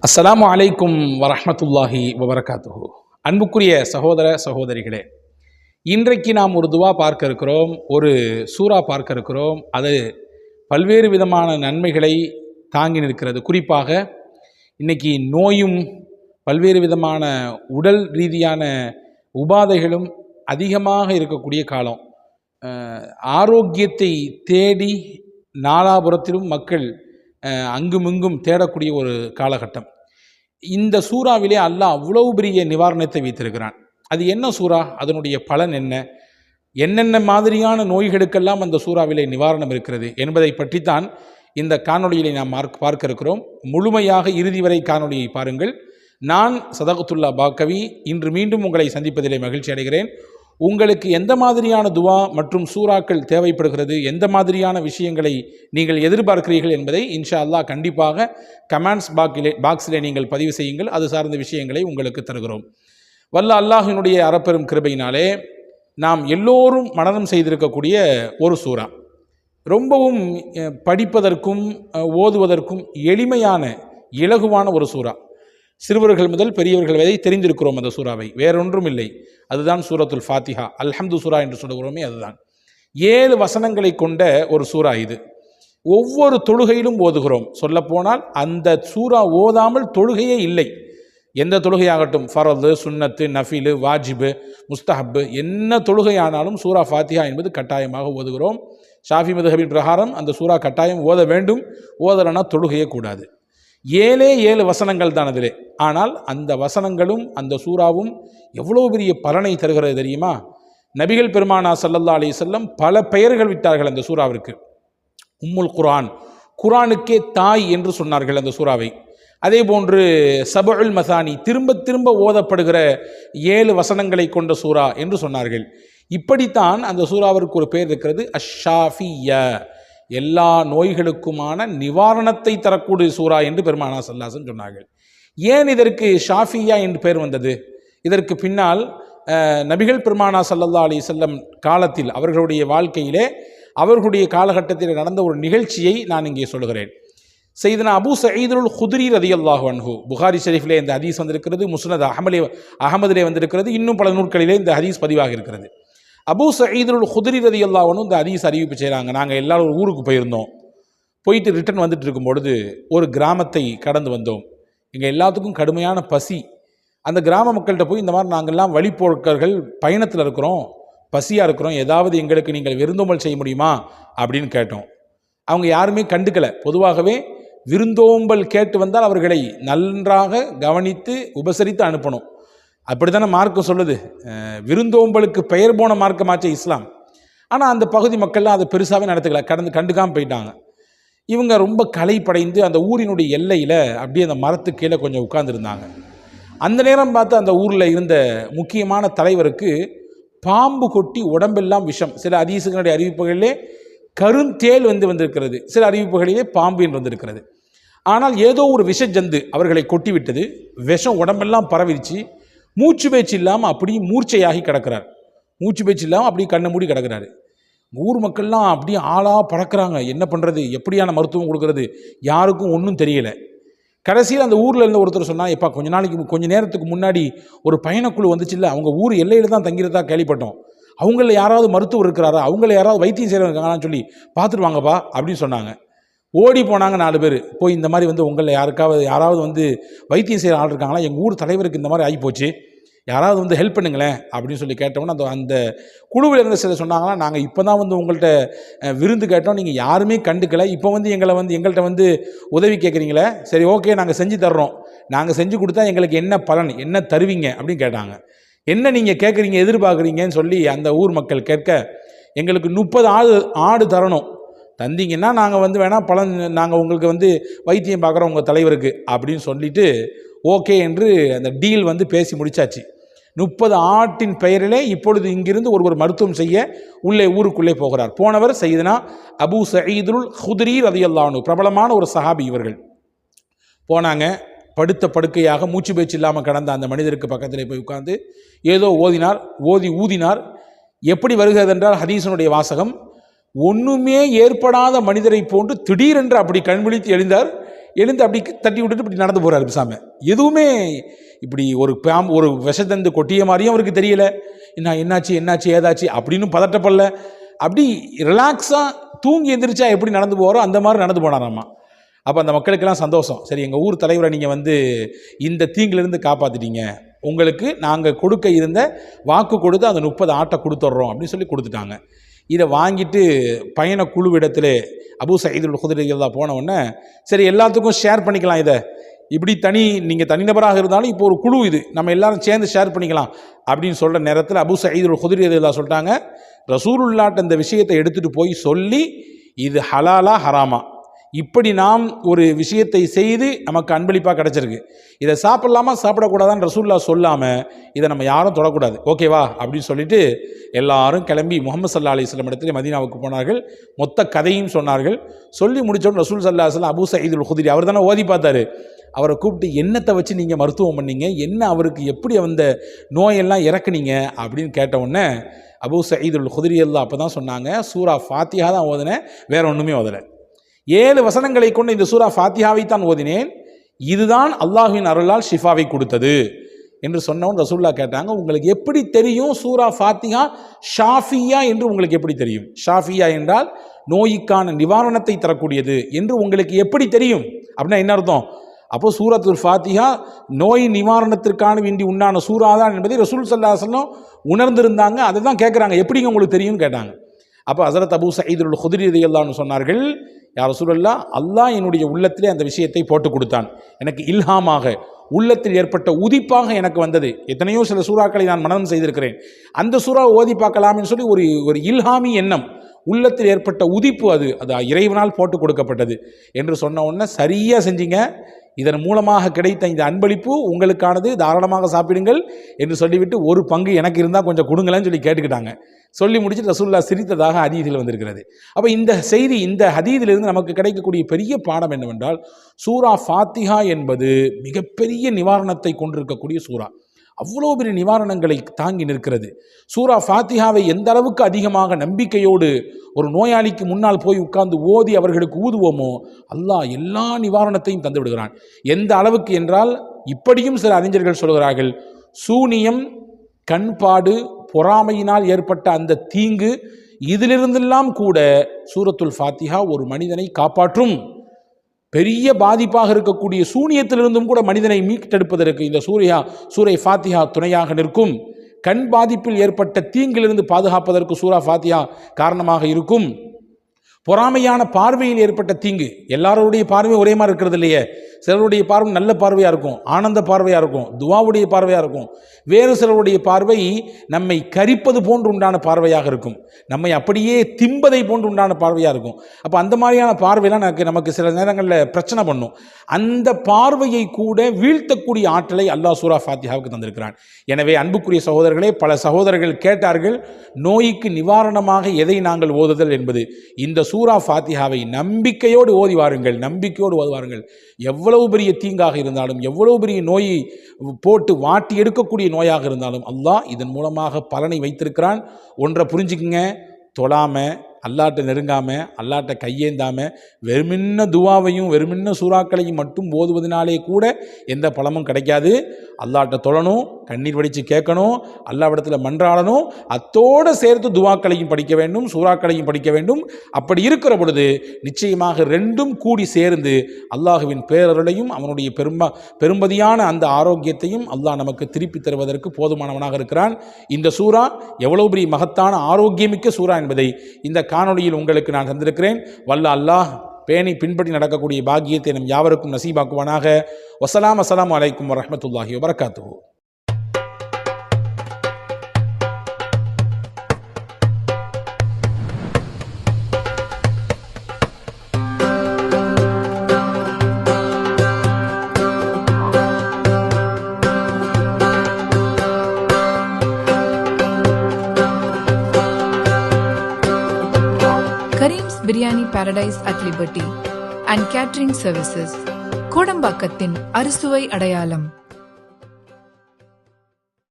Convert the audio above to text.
அஸ்ஸலாமு அலைக்கும் வரஹ்மத்துல்லாஹி வபரகாத்துஹு. அன்புக்குரிய சகோதர சகோதரிகளே, இன்றைக்கு நாம் ஒரு துவா பார்க்க இருக்கிறோம், ஒரு சூரா பார்க்க இருக்கிறோம். அது பல்வேறு விதமான நன்மைகளை தாங்கி நிற்கிறது. குறிப்பாக இன்னைக்கு நோயும் பல்வேறு விதமான உடல் ரீதியான உபாதைகளும் அதிகமாக இருக்கக்கூடிய காலம். ஆரோக்கியத்தை தேடி நாலாபுரத்திலும் மக்கள் அங்குமிங்கும் தேடக்கூடிய ஒரு காலகட்டம். இந்த சூறாவிலே அல்லாஹ் அவ்வளவு பெரிய நிவாரணத்தை வைத்திருக்கிறான். அது என்ன சூறா, அதனுடைய பலன் என்ன, என்னென்ன மாதிரியான நோய்களுக்கெல்லாம் அந்த சூறாவிலே நிவாரணம் இருக்கிறது என்பதை பற்றித்தான் இந்த காணொளியிலே நாம் பார்க்க இருக்கிறோம். முழுமையாக இறுதி வரை காணொளியை பாருங்கள். நான் சதகத்துல்லா பாக்கவி இன்று மீண்டும் உங்களை சந்திப்பதிலே மகிழ்ச்சி அடைகிறேன். உங்களுக்கு எந்த மாதிரியான துவா மற்றும் சூறாக்கள் தேவைப்படுகிறது, எந்த மாதிரியான விஷயங்களை நீங்கள் எதிர்பார்க்கிறீர்கள் என்பதை இன்ஷா அல்லாஹ் கண்டிப்பாக கமெண்ட்ஸ் பாக்ஸிலே நீங்கள் பதிவு செய்யுங்கள். அது சார்ந்த விஷயங்களை உங்களுக்கு தருகிறோம். வல்ல அல்லாஹினுடைய அறப்பெரும் கிருபையினாலே நாம் எல்லோரும் மனனம் செய்திருக்கக்கூடிய ஒரு சூறா, ரொம்பவும் படிப்பதற்கும் ஓதுவதற்கும் எளிமையான இலகுவான ஒரு சூறா. சிறுவர்கள் முதல் பெரியவர்கள் வரை தெரிந்திருக்கிறோம் அந்த சூறாவை. வேறொன்றும் இல்லை, அதுதான் சூரத்துல் ஃபாத்திஹா. அல்ஹம்து சூரா என்று சொல்லுகிறோமே, அதுதான். 7 வசனங்களை கொண்ட ஒரு சூறா இது. ஒவ்வொரு தொழுகையிலும் ஓதுகிறோம். சொல்லப்போனால் அந்த சூறா ஓதாமல் தொழுகையே இல்லை. எந்த தொழுகையாகட்டும், ஃபரது, சுன்னத்து, நஃபிலு, வாஜிபு, முஸ்தஹப்பு, என்ன தொழுகையானாலும் சூரா ஃபாத்திஹா என்பது கட்டாயமாக ஓதுகிறோம். ஷாஃபி மதுஹபின் பிரகாரம் அந்த சூறா கட்டாயம் ஓத வேண்டும். ஓதலைன்னா தொழுகையே கூடாது. 7 வசனங்கள் தான் அதிலே. ஆனால் அந்த வசனங்களும் அந்த சூறாவும் எவ்வளோ பெரிய பலனை தருகிறது தெரியுமா? நபிகள் பெருமானா ஸல்லல்லாஹு அலைஹி வஸல்லம் பல பெயர்கள் விட்டார்கள் அந்த சூறாவிற்கு. உம்முல் குர்ஆன், குர்ஆனுக்கே தாய் என்று சொன்னார்கள் அந்த சூறாவை. அதே போன்று சபுல் மசானி, திரும்ப திரும்ப ஓதப்படுகிற 7 வசனங்களை கொண்ட சூறா என்று சொன்னார்கள். இப்படித்தான் அந்த சூறாவிற்கு ஒரு பெயர் இருக்கிறது, அஷ்ஷாஃபிய்யா, எல்லா நோய்களுக்குமான நிவாரணத்தை தரக்கூடிய சூறா என்று பெருமானா ஸல்லல்லாஹு அலைஹி வஸல்லம் சொன்னார்கள். ஏன் இதற்கு ஷாஃபியா என்று பெயர் வந்தது? இதற்கு பின்னால் நபிகள் பெருமானா ஸல்லல்லாஹு அலைஹி வஸல்லம் காலத்தில், அவர்களுடைய வாழ்க்கையிலே, அவர்களுடைய காலகட்டத்தில் நடந்த ஒரு நிகழ்ச்சியை நான் இங்கே சொல்கிறேன். சையதுனா அபூ சயீதுல் குத்ரி ரலியல்லாஹு அன்ஹு, புகாரி ஷரீஃபிலே இந்த ஹதீஸ் வந்திருக்கிறது, முஸ்னத் அஹமதிலே வந்திருக்கிறது, இன்னும் பல நூல்களிலே இந்த ஹதீஸ் பதிவாக இருக்கிறது. அபூ சயீதுல் குத்ரி ரலியல்லாஹு அன்ஹு இந்த ஹதீஸ் அறிவிப்பு செய்கிறாங்க. நாங்கள் எல்லாரும் ஒரு ஊருக்கு போயிருந்தோம். போயிட்டு ரிட்டர்ன் வந்துட்டு இருக்கும் பொழுது ஒரு கிராமத்தை கடந்து வந்தோம். எங்கள் எல்லாத்துக்கும் கடுமையான பசி. அந்த கிராம மக்கள்கிட்ட போய், இந்த மாதிரி நாங்கள்லாம் வழிப்போக்கர்கள் பயணத்தில் இருக்கிறோம், பசியாக இருக்கிறோம், ஏதாவது எங்களுக்கு நீங்கள் விருந்தோம்பல் செய்ய முடியுமா அப்படின்னு கேட்டோம். அவங்க யாருமே கண்டுக்கலை. பொதுவாகவே விருந்தோம்பல் கேட்டு வந்தால் அவர்களை நன்றாக கவனித்து உபசரித்து அனுப்பணும். அப்படி தானே மார்க்கம் சொல்லுது. விருந்தோம்பலுக்கு பெயர் போன மார்க்கமாச்சே இஸ்லாம். ஆனால் அந்த பகுதி மக்கள்லாம் அதை பெருசாகவே நடத்துக்கல, கண்டுக்காமல் போயிட்டாங்க. இவங்க ரொம்ப களைப்படைந்து அந்த ஊரினுடைய எல்லையில் அப்படியே அந்த மரத்துக்கு கீழே கொஞ்சம் உட்கார்ந்துருந்தாங்க. அந்த நேரம் பார்த்து அந்த ஊரில் இருந்த முக்கியமான தலைவருக்கு பாம்பு கொட்டி உடம்பெல்லாம் விஷம். சில ஹதீஸுகளுடைய அறிவிப்புகளிலே கருந்தேல் வந்திருக்கிறது, சில அறிவிப்புகளிலே பாம்பு என்று வந்திருக்கிறது. ஆனால் ஏதோ ஒரு விஷஜந்து அவர்களை கொட்டி விட்டது. விஷம் உடம்பெல்லாம் பரவிடுச்சு. மூச்சு பேச்சு இல்லாமல் அப்படியே மூர்ச்சையாகி கிடக்கிறார். மூச்சு பேச்சு இல்லாமல் அப்படியே கண்ணை மூடி கிடக்கிறாரு. ஊர் மக்கள்லாம் அப்படியே ஆளாக பறக்கிறாங்க. என்ன பண்ணுறது, எப்படியான மருத்துவம் கொடுக்கறது, யாருக்கும் ஒன்றும் தெரியலை. கடைசியில் அந்த ஊரில் இருந்த ஒருத்தர் சொன்னால், எப்பா கொஞ்ச நேரத்துக்கு முன்னாடி ஒரு பயணக்குழு வந்துச்சு இல்லை, அவங்க ஊர் எல்லையில் தான் தங்கிறதா கேள்விப்பட்டோம், அவங்கள யாராவது மருத்துவர் இருக்கிறாரா, அவங்கள யாராவது வைத்தியம் செய்கிறவங்க இருக்காங்கன்னு சொல்லி பார்த்துட்டு வாங்கப்பா அப்படின்னு சொன்னாங்க. ஓடி போனாங்க 4 பேர். போய் இந்த மாதிரி உங்களை யாராவது வைத்தியம் செய்கிற ஆள் இருக்காங்களா, எங்கள் ஊர் தலைவருக்கு இந்த மாதிரி ஆகிப்போச்சு, யாராவது ஹெல்ப் பண்ணுங்களேன் அப்படின்னு சொல்லி கேட்டோம்னா, அந்த குழுவில் இருந்த சிலர் சொன்னாங்கன்னா, நாங்கள் இப்போ தான் உங்கள்கிட்ட விருந்து கேட்டோம், நீங்கள் யாருமே கண்டுக்கலை, இப்போ எங்கள்கிட்ட உதவி கேட்குறீங்களே, சரி ஓகே நாங்கள் செஞ்சு தர்றோம், நாங்கள் செஞ்சு கொடுத்தா எங்களுக்கு என்ன பலன், என்ன தருவீங்க அப்படின்னு கேட்டாங்க. என்ன நீங்கள் கேட்குறீங்க, எதிர்பார்க்குறீங்கன்னு சொல்லி அந்த ஊர் மக்கள் கேட்க, எங்களுக்கு 30 ஆடு தரணும், தந்தீங்கன்னா நாங்கள் வேணால் பலன், நாங்கள் உங்களுக்கு வைத்தியம் பார்க்குறோம் உங்கள் தலைவருக்கு அப்படின்னு சொல்லிட்டு ஓகே என்று அந்த டீல் பேசி முடிச்சாச்சு. 30 ஆட்டின் பெயரிலே இப்பொழுது இங்கிருந்து ஒருவர் மருத்துவம் செய்ய ஊருக்குள்ளே போகிறார். போனவர் சையதுனா அபூ சயீதுல் குத்ரி ரலியல்லாஹு அன்ஹு, பிரபலமான ஒரு சஹாபி. இவர்கள் போனாங்க. படுத்த படுக்கையாக மூச்சு பேச்சு இல்லாமல் கடந்த அந்த மனிதருக்கு பக்கத்திலே போய் உட்கார்ந்து ஏதோ ஊதினார். எப்படி வருகிறது என்றால், ஹதீஸனுடைய வாசகம், ஒன்றுமே ஏற்படாத மனிதரை போன்று திடீரென்று அப்படி கண்விழித்து எழுந்தார். எழுந்து அப்படி தட்டி விட்டுட்டு இப்படி நடந்து போகிறார் பேசாம. எதுவுமே இப்படி ஒரு விஷத்தந்து கொட்டிய மாதிரியும் அவருக்கு தெரியல. என்னாச்சு ஏதாச்சு அப்படின்னு பதட்டப்படல. அப்படி ரிலாக்ஸாக தூங்கி எந்திரிச்சா எப்படி நடந்து போகிறோம் அந்த மாதிரி நடந்து போனாராம்மா. அப்போ அந்த மக்களுக்கெல்லாம் சந்தோஷம். சரி, எங்கள் ஊர் தலைவரை நீங்கள் இந்த தீங்கிலிருந்து காப்பாற்றிட்டீங்க, உங்களுக்கு நாங்கள் கொடுக்க இருந்த வாக்கு கொடுத்து அந்த 30 ஆட்டை கொடுத்துட்றோம் அப்படின்னு சொல்லி கொடுத்துட்டாங்க. இதை வாங்கிட்டு பயண குழுவிடத்தில் அபூ சயீத் அல் குத்ரி ரலியல்லாஹு போன உடனே, சரி எல்லாத்துக்கும் ஷேர் பண்ணிக்கலாம், இதை இப்படி நீங்கள் தனிநபராக இருந்தாலும் இப்போ ஒரு குழு, இது நம்ம எல்லாரும் சேர்ந்து ஷேர் பண்ணிக்கலாம் அப்படின்னு சொல்கிற நேரத்தில் அபூ சயீத் அல் குத்ரி ரலியல்லாஹு சொல்லிட்டாங்க, ரசூலுல்லாஹ்ட்ட இந்த விஷயத்தை எடுத்துகிட்டு போய் சொல்லி இது ஹலாலா ஹராமா, இப்படி நாம் ஒரு விஷயத்தை செய்து நமக்கு அன்பளிப்பாக கிடச்சிருக்கு, இதை சாப்பிடலாமா சாப்பிடக்கூடாதான்னு ரசூலுல்லாஹ் சொல்லாமல் இதை நம்ம யாரும் தொடக்கூடாது, ஓகேவா அப்படின்னு சொல்லிட்டு எல்லாரும் கிளம்பி முஹம்மது ஸல்லல்லாஹு அலைஹி வஸல்லம் இடத்துல மதீனாவுக்கு போனார்கள். மொத்த கதையும் சொன்னார்கள். சொல்லி முடித்தோன்னு ரசூல் ஸல்லல்லாஹு அலைஹி வஸல்லம் அபூ சயீத் அல் குத்ரி அவர் தானே ஓதி பார்த்தாரு, அவரை கூப்பிட்டு என்னத்தை வச்சு நீங்கள் மருத்துவம் பண்ணீங்க, என்ன அவருக்கு எப்படி அந்த நோயெல்லாம் இறக்குனீங்க அப்படின்னு கேட்டவுடனே அபூ சயீத் அல் குத்ரி அப்போ தான் சொன்னாங்க, சூரா ஃபாத்திஹா தான் ஓதினேன், வேற ஒன்றுமே ஓதலை, 7 வசனங்களை கொண்டு இந்த சூரா ஃபாத்திஹாவை தான் ஓதினேன், இதுதான் அல்லாஹ்வின் அருளால் ஷிஃபாவை கொடுத்தது என்று சொன்னவன் ரசூலுல்லாஹ் கேட்டாங்க, உங்களுக்கு எப்படி தெரியும் சூரா ஃபாத்திஹா ஷாஃபியா என்று உங்களுக்கு எப்படி தெரியும்? ஷாஃபியா என்றால் நோய்க்கான நிவாரணத்தை தரக்கூடியது என்று உங்களுக்கு எப்படி தெரியும் அப்படின்னா என்ன அர்த்தம்? அப்போ சூரத்துல் ஃபாத்திஹா நோய் நிவாரணத்திற்கான வேண்டி உண்டான சூறாதான் என்பதை ரசூல் ஸல்லல்லாஹு அலைஹி வஸல்லம் உணர்ந்திருந்தாங்க. அதை தான் கேட்குறாங்க, எப்படிங்க உங்களுக்கு தெரியும்னு கேட்டாங்க. அப்போ ஹஸரத் அபூ சயீத் அல் குத்ரி ரலியல்லாஹு அன்ஹு சொன்னார்கள், யா ரசூலல்லாஹ், அல்லாஹ் என்னுடைய உள்ளத்திலே அந்த விஷயத்தை போட்டு கொடுத்தான், எனக்கு இல்ஹாமாக உள்ளத்தில் ஏற்பட்ட உதிப்பாக எனக்கு வந்தது. எத்தனையோ சில சூறாக்களை நான் மனனம் செய்திருக்கிறேன், அந்த சூறா ஓதி பார்க்கலாம்னு சொல்லி ஒரு இல்ஹாமி எண்ணம், உள்ளத்தில் ஏற்பட்ட உதிப்பு, அது இறைவனால் போட்டு கொடுக்கப்பட்டது என்று சொன்ன உடனே சரியாக செஞ்சீங்க, இதன் மூலமாக கிடைத்த இந்த அன்பளிப்பு உங்களுக்கானது, தாராளமாக சாப்பிடுங்கள் என்று சொல்லிவிட்டு ஒரு பங்கு எனக்கு இருந்தால் கொஞ்சம் கொடுங்களேன்னு சொல்லி கேட்டுக்கிட்டாங்க. சொல்லி முடிச்சுட்டு ரசூலுல்லாஹ் சிரித்ததாக ஹதீஸில் வந்திருக்கிறது. அப்போ இந்த செய்தி, இந்த ஹதீஸிலிருந்து நமக்கு கிடைக்கக்கூடிய பெரிய பாடம் என்னவென்றால், சூரா ஃபாத்திஹா என்பது மிகப்பெரிய நிவாரணத்தை கொண்டிருக்கக்கூடிய சூரா, அவ்வளோ பெரிய நிவாரணங்களை தாங்கி நிற்கிறது. சூரா ஃபாத்திஹாவை எந்த அளவுக்கு அதிகமாக நம்பிக்கையோடு ஒரு நோயாளிக்கு முன்னால் போய் உட்கார்ந்து ஓதி அவர்களுக்கு ஊதுவோமோ, அல்லாஹ் எல்லா நிவாரணத்தையும் தந்து விடுகிறான். எந்த அளவுக்கு என்றால், இப்படியும் சில அறிஞர்கள் சொல்கிறார்கள், சூனியம், கண்பாடு, பொறாமையினால் ஏற்பட்ட அந்த தீங்கு, இதிலிருந்தெல்லாம் கூட சூரத்துல் ஃபாத்திஹா ஒரு மனிதனை காப்பாற்றும். பெரிய பாதிப்பாக இருக்கக்கூடிய சூனியத்திலிருந்தும் கூட மனிதனை மீட்டெடுப்பதற்கு இந்த சூரை ஃபாத்திஹா துணையாக நிற்கும். கண் பாதிப்பில் ஏற்பட்ட தீங்கிலிருந்து பாதுகாப்பதற்கு சூரா ஃபாத்திஹா காரணமாக இருக்கும். பொறாமையான பார்வையில் ஏற்பட்ட தீங்கு, எல்லாருடைய பார்வை ஒரே மாதிரி இருக்கிறது இல்லையே, சிலருடைய பார்வை நல்ல பார்வையாக இருக்கும், ஆனந்த பார்வையாக இருக்கும், துவாவுடைய பார்வையாக இருக்கும், வேறு சிலருடைய பார்வை நம்மை கரிப்பது போன்று உண்டான பார்வையாக இருக்கும், நம்மை அப்படியே திம்பதை போன்று உண்டான பார்வையாக இருக்கும். அப்போ அந்த மாதிரியான பார்வையெல்லாம் நமக்கு சில நேரங்களில் பிரச்சனை பண்ணும். அந்த பார்வையை கூட வீழ்த்தக்கூடிய ஆற்றலை அல்லாஹ் சூரா ஃபாத்திஹாவுக்கு தந்திருக்கிறான். எனவே அன்புக்குரிய சகோதரர்களே, பல சகோதரர்கள் கேட்டார்கள், நோய்க்கு நிவாரணமாக எதை நாங்கள் ஓதுதல் என்பது. இந்த சூரா ஃபாத்திஹாவை நம்பிக்கையோடு ஓதி வாருங்கள், நம்பிக்கையோடு ஓதுவாருங்கள். எவ்வளவு பெரிய தீங்காக இருந்தாலும், எவ்வளவு பெரிய நோயை போட்டு வாட்டி எடுக்கக்கூடிய நோயாக இருந்தாலும் அல்லாஹ் இதன் மூலமாக பலனை வைத்திருக்கிறான். ஒன்றை புரிஞ்சுக்குங்க, தொழாமல், அல்லாட்ட நெருங்காமல், அல்லாட்ட கையேந்தாமல், வெறுமின்ன துவாவையும் வெறுமின்ன சூறாக்களையும் மட்டும் ஓதுவதனாலே கூட எந்த பலமும் கிடைக்காது. அல்லாட்ட தொழணும், கண்ணீர் வடித்து கேட்கணும், அல்லாவிடத்தில் மன்றாடணும், அத்தோடு சேர்த்து துவாக்களையும் படிக்க வேண்டும், சூறாக்களையும் படிக்க வேண்டும். அப்படி இருக்கிற பொழுது நிச்சயமாக ரெண்டும் கூடி சேர்ந்து அல்லாஹுவின் பேரருளையும் அவனுடைய பெரும்பதியான அந்த ஆரோக்கியத்தையும் அல்லாஹ் நமக்கு திருப்பி தருவதற்கு போதுமானவனாக இருக்கிறான். இந்த சூறா எவ்வளவு பெரிய மகத்தான ஆரோக்கியமிக்க சூறா என்பதை இந்த காணொளியில் உங்களுக்கு நான் தந்திருக்கிறேன். வல்ல அல்லாஹ் பேணி பின்பற்றி நடக்கக்கூடிய பாக்கியத்தை நம் யாவருக்கும் நசீபாக்குவானாக. அஸ்ஸலாமு அலைக்கும் வரஹ்மத்துல்லாஹி வபரகாத்துஹு. Kareem's Biryani Paradise at Liberty and Catering Services, கோடம்பாக்கத்தின் அறுசுவை அடையாளம்.